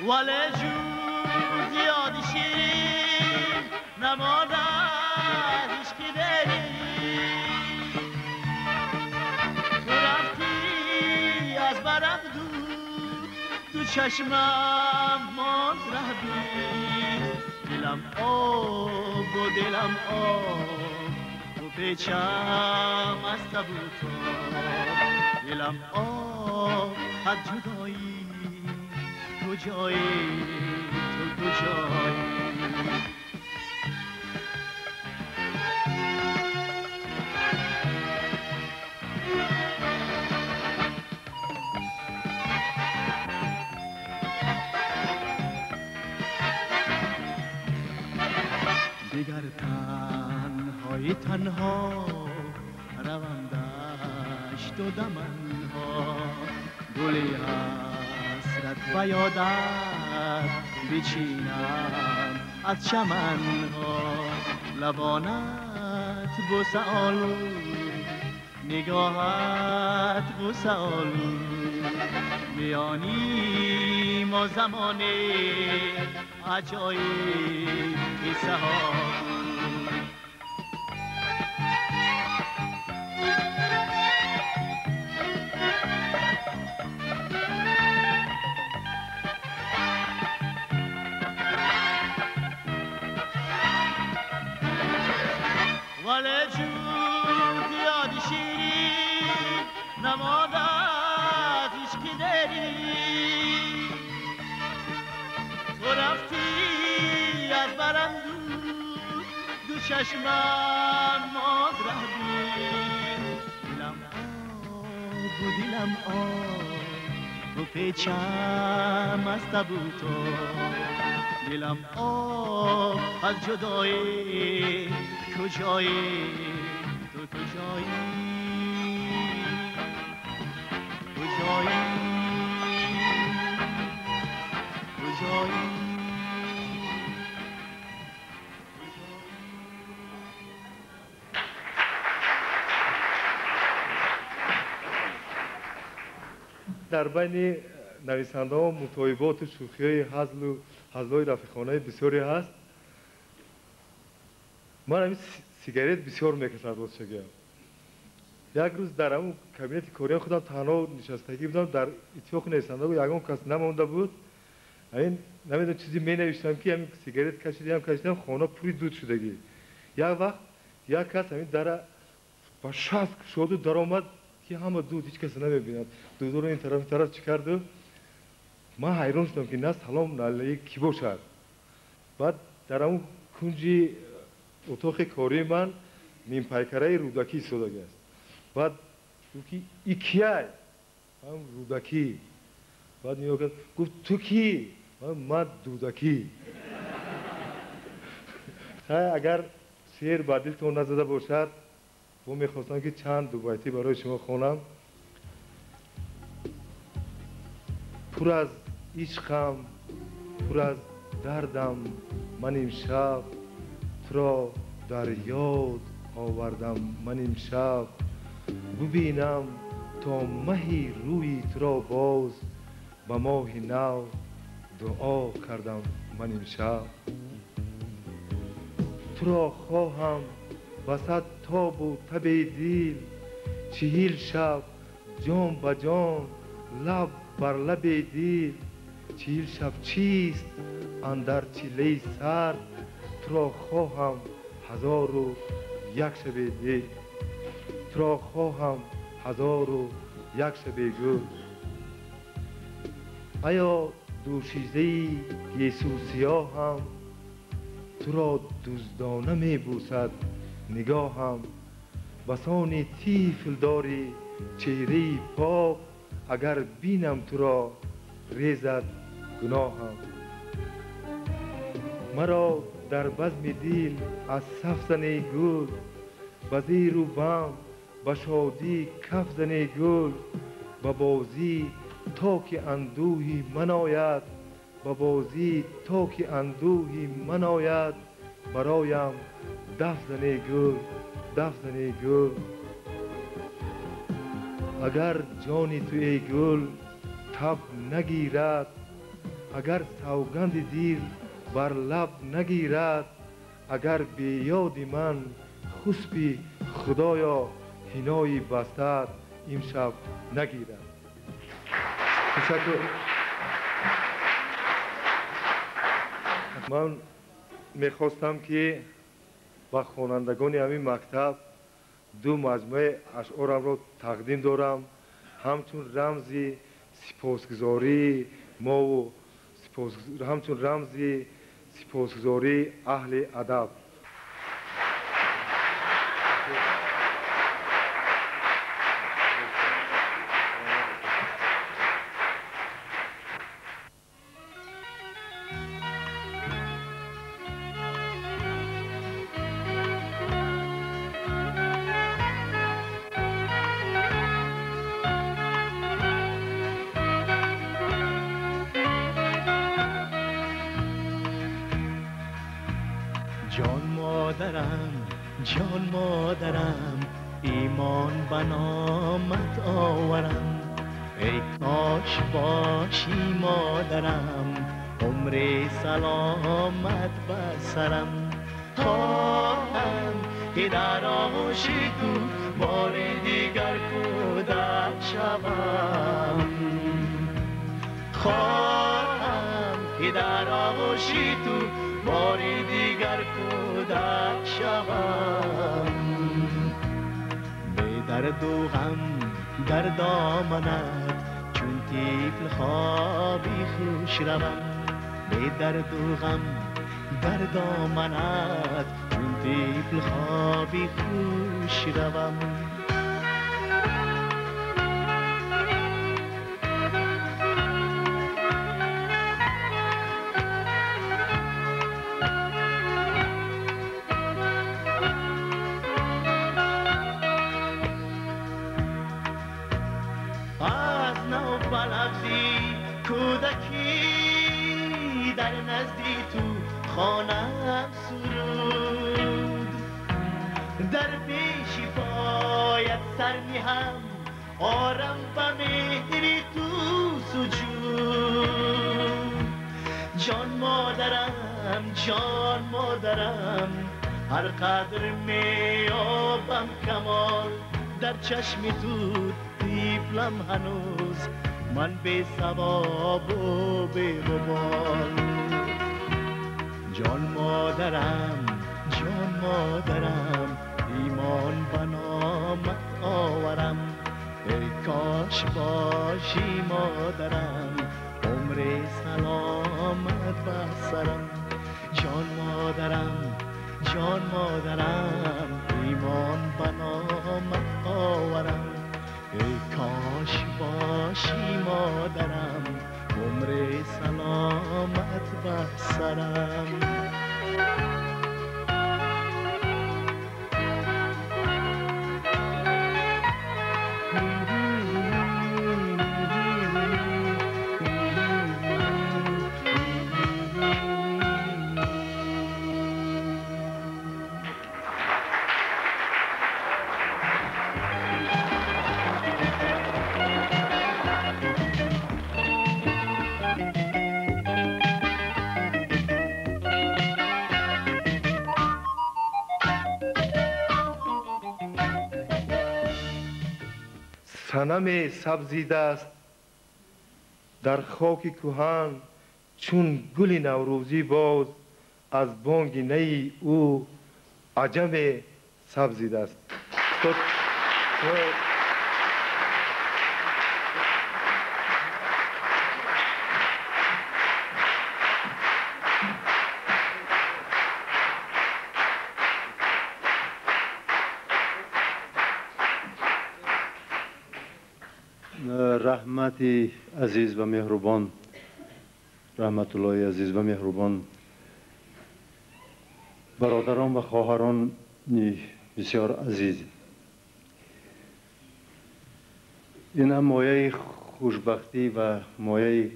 ولی جون زیاد شیرین نماده عشقی داری تو رفتی از برم دور تو چشمم ماند رهبی دلم آب و دلم آب تو پیچم از تبوتا دلم آب از جدایی کجایی تو کجایی دیگر تنهای تنها روم دشت و دمنها گلی حسرت و یادت بچینم از چمنها لبانت بوسه آلو نگاهت بوسه آلو میانی ما زمانه عجایب قصه ها ولی جون یاد شیرین نمادت عشقی داری تو رفتی از برم دور دو چشمم ماند رهبی دلم آب و دلم آب و پیچم از تبوتا دلم آب از جدایی کجایی تو کجایی کجایی کجایی در بین نویسنده ها مطالبات و شوخی های هزل‌های رفیقانه بسیاری هست. من همین سیگارت بسیار میکشم دوست شگیم. یک روز در همون کابینت کاری خودم تنها نشستگی بودم در اتفاق نویسنده و یگان کس نمانده بود. این نمیدونم چیزی می نوشتم که همین سیگارت کشیدم خانه پوری دود شدگی. یک وقت یک کس همین در با شاست شد و در آمد که همه دود هیچ کس نمیبیند. دود رو این طرف چی کرد؟ من حیران شدم که نه سلام علیه کی باشد. بعد در اون کنجی اتاق کاری من نیم پیکره رودکی ایستاده است. بعد گفت ای کیه؟ من رودکی. بعد نیا کرد گفت تو کی؟ من دودکی. اگر شعر با دلتون نزده باشد و میخواستم که چند دو بیتی برای شما خوانم. پر از عشقم پر از دردم من امشب تو را در یاد آوردم من امشب ببینم تا مهی روی تو را باز به ماه نو دعا کردم من امشب تو را خواهم وسط تاب و تب دل 40 شب جان به جان لب بر لب دل 40 شب چیست اندر چله سر تو را خواهم 1001 شب دل تو را خواهم 1001 شب گل ایا دوشیزه گیسو سیاهم تو را دزدانه می بوسد نگاهم بسان طفل داری چهره پاک اگر بینم تو را ریزد گناهم مرا در بزم دل از صف زنی گل به زیر و بم به شادی کف زنی گل به بازی تا که اندوهی من آید به بازی تا که اندوهی من آید برایم دف زنی گل دف زنی گل اگر جانی تو ای گل تب نگیرد اگر سوگند دیر بر لب نگیرد، اگر به یاد من خسبی خدایا حنایی بستد امشب نگیرد. تشکر. من میخواستم که با خوانندگان همین مکتب دو مجموعه اشعارم را تقدیم دارم، همچون رمزی سپاسگزاری ما و همچون رمزی سپاسگزاری اهل ادب. جان مادرم ایمان به نامت آورم، ای کاش باشی مادرم عمر سلامت بر سرم. خواهم که در آغوش تو بار دیگر کودک شوم، خواهم که در آغوش تو بار دیگر کودک شوم. به درد و غم در دامنت چون طفل خوابی خوش روم، به درد و غم در دامنت چون طفل خوابی خوش روم. کودکی در نزدی تو خانم سرود، در پیشی باید سر میهم آرم به مهری تو سجود. جان مادرم هر قدر میابم کمال، در چشم تو طفلم هنوز من به ثواب و به وبال. جان مادرم ایمان به نامت آورم، ای کاش باشی مادرم عمر سلامت بر سرم. جان مادرم ایمان به نامت آورم، ای کاش باشی مادرم عمر سلامت بر سرم. صنم سبزیده است در خاک کهن، چون گل نوروزی باز از بانگ نی او عجم سبزیده است. رحمت عزیز و مهربان، رحمت الله عزیز و مهربان، برادران و خواهران بسیار عزیز، این هم مایه خوشبختی و مایه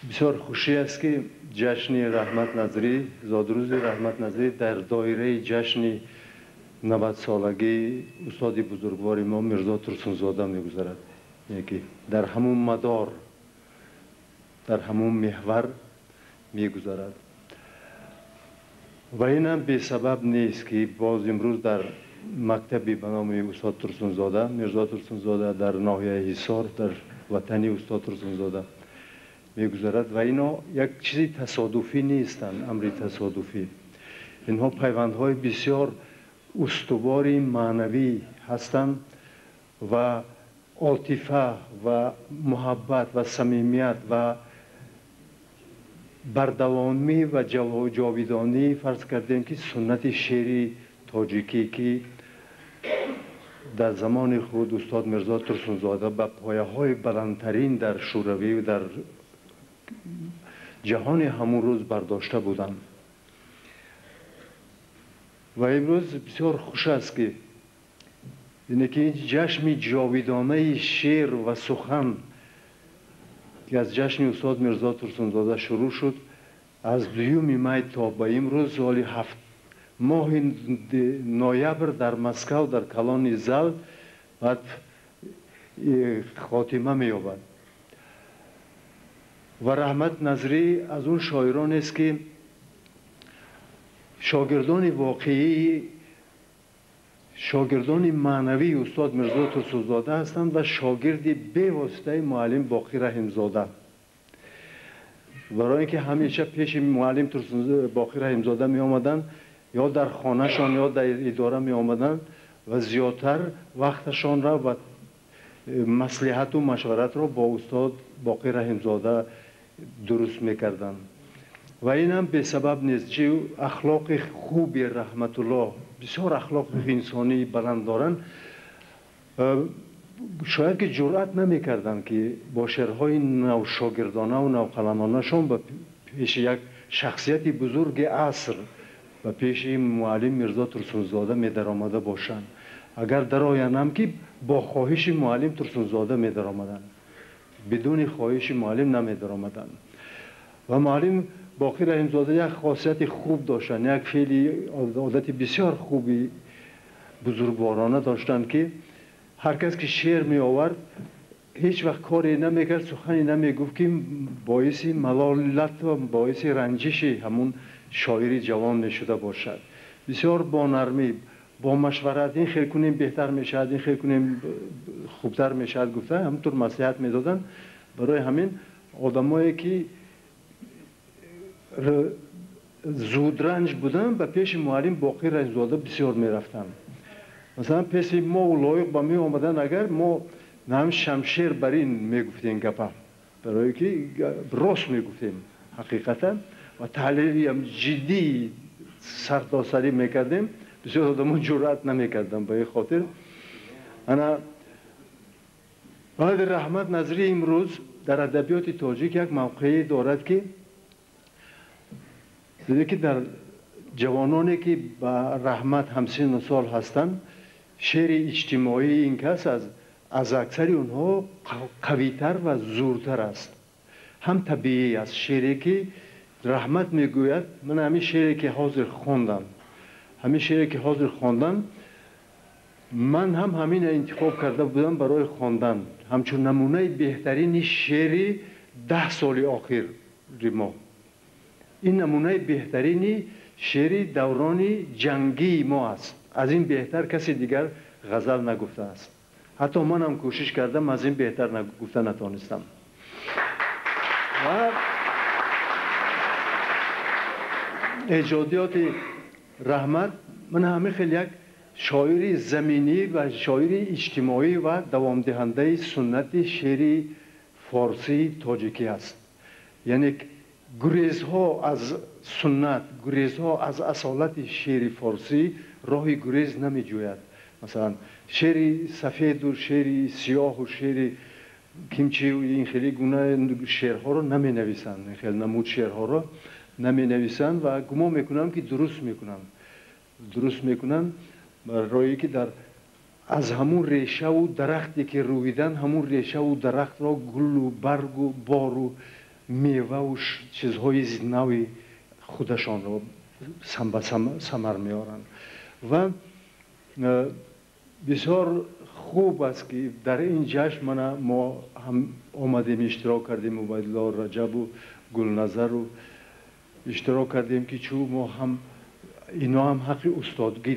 بسیار خوشی است که جشن رحمت نظری، زادروز رحمت نظری در دایره جشن 90 سالگی استاد بزرگوار ما میرزا ترسونزاده میگذرد، یکی در همون مدار در همون محور میگذارد. و این هم به سبب نیست که باز امروز در مکتبی به نام استاد ترسونزاده، میرزا ترسونزاده در ناحیه حصار در وطنی استاد ترسونزاده میگذارد و اینا یک چیزی تصادفی نیستند، امری تصادفی. اینها پیوندهای بسیار استواری معنوی هستند و عاطفه و محبت و صمیمیت و بردوامی و جاویدانی فرض کردیم که سنت شعری تاجیکی که در زمان خود استاد میرزا ترسونزاده به پایه‌های بلندترین در شوروی و در جهان همون روز برداشته بودند. و امروز بسیار خوش است که این جشن جاویدانه شعر و سخن که از جشن استاد میرزا ترسونزاده شروع شد از 2 می تا به امروز سال 7 ماه نوامبر در مسکو در کلان زل بعد خاتمه می‌یابد. و رحمت نظری از اون شاعران است که شاگردان واقعی، شاگردان معنوی استاد میرزا ترسونزاده هستند و شاگرد به واسطه معلم باقی رحیمزاده. برای اینکه همیشه پیش معلم باقی رحیمزاده می آمدند یا در خانهشان یا در اداره می آمدند و زیادتر وقتشان را و مصلحت و مشورت را با استاد باقی رحیمزاده درست میکردند. و این هم به سبب نیست چه اخلاق خوب رحمت الله، بسیار اخلاق انسانی بلند دارند. شاید که جرأت نمیکردند که با شعرهای نو شاگردانه و نو قلمانه‌شان به پیش یک شخصیت بزرگ عصر و پیش معلم میرزا ترسونزاده می درآمده باشند. اگر در آینده هم که با خواهش معلم ترسونزاده می درآمدند، بدون خواهش معلم نمی درآمدند. و معلم باقی رحیمزاده یک خاصیت خوب داشتند، یک فعلی عادت بسیار خوبی بزرگوارانه داشتند که هر کس که شعر می آورد هیچ وقت کاری نمیکرد، سخنی نمیگفت که باعث ملالت و باعث رنجش همون شاعری جوان میشده باشد. بسیار با نرمی، با مشورت، این خیلی کنیم بهتر میشد، این خیلی کنیم خوبتر میشد گفته همونطور مصلحت میدادن. برای همین آدمایی که زود رنج بودن و پیش معلم باقی رحیمزاده بسیار میرفتن. مثلا پیش ما و لایق با می آمدن، اگر ما نام شمشیر بر این میگفتیم گپا، برای که راست میگفتیم حقیقتا و تحلیلی هم جدی سرتاسری میکردیم، بسیار آدمون جرأت نمیکردن. به این خاطر انا باید رحمت نظری امروز در ادبیات تاجیک یک موقعی دارد که دیده که در جوانانی که با رحمت همسن و سال هستند شعر اجتماعی این کس از اکثر اونها قویتر و زورتر است. هم طبیعی است. شعری که رحمت میگوید من همین شعری که حاضر خواندم، همین شعری که حاضر خواندم من هم همین انتخاب کرده بودم برای خواندن، همچون نمونه بهترین شعری 10 سال آخر ما. این نمونه بهترین شعری دوران جنگی ما است. از این بهتر کسی دیگر غزل نگفته است. حتی من هم کوشش کردم از این بهتر گفته نتونستم. و ایجادیات رحمت من همه خیلی یک شاعری زمینی و شاعری اجتماعی و دوام دهنده سنت شعری فارسی تاجیکی است. یعنی گریزها از سنت، گریزها از اصالت شعر فارسی راهی گریز نمی جوید. مثلا شعر سفید و شعر سیاه و شعر کیمچی و این خیلی گونه شعرها رو نمی نویسند، خیلی نمود شعرها رو نمی نویسند و گمان میکنم که درست میکنن برای که در از همون ریشه و درختی که رویدن همون ریشه و درخت را گل و برگ و بار و میوه و چیزهای نوی خودشان را ثمر میارن و بسیار خوب است که در این جشن ما هم آمدیم اشتراک کردیم، عبیدالله رجب و گلنظر رو اشتراک کردیم که چون ما هم اینا هم حق استادی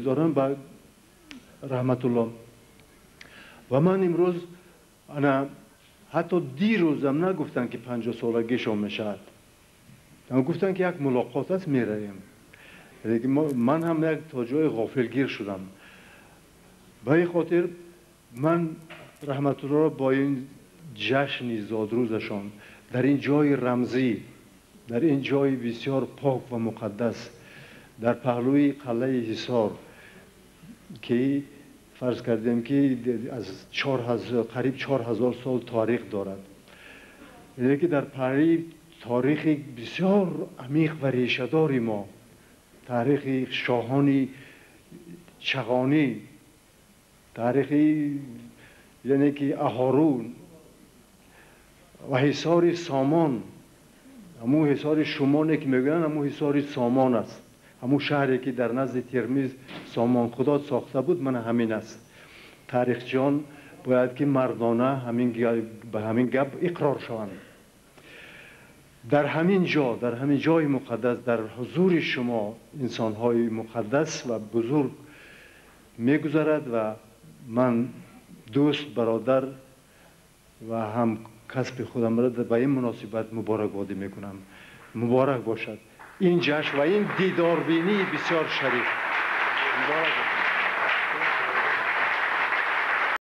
دارن و رحمت الله. و من امروز انا حتی دیروزم نگفتن که 50 سالگیشون میشد، گفتن که یک ملاقات است میریم. من هم یک تا جای غافلگیر شدم. به این خاطر من رحمت الله را با این جشن زادروزشان در این جای رمزی، در این جای بسیار پاک و مقدس در پهلوی قلعه حصار که فرض کردیم که از قریب 4000 سال تاریخ دارد، یعنی که در پهلوی تاریخ بسیار عمیق و ریشه‌دار ما، تاریخ شاهانی چغانی، تاریخی یعنی که اهارون و حصار سامان، همون حصار شمانه که میگن همون حصار سامان است، همون شهری که در نزد ترمیز سامان خدا ساخته بود من همین است. تاریخچیان باید که مردانه به همین گپ اقرار شوند. در همین جای مقدس در حضور شما انسان‌های مقدس و بزرگ میگذرد و من دوست برادر و هم کسب خودم را به این مناسبت مبارکبادی میکنم. مبارک باشد این جشن و این دیداربینی بسیار شریف. مبارک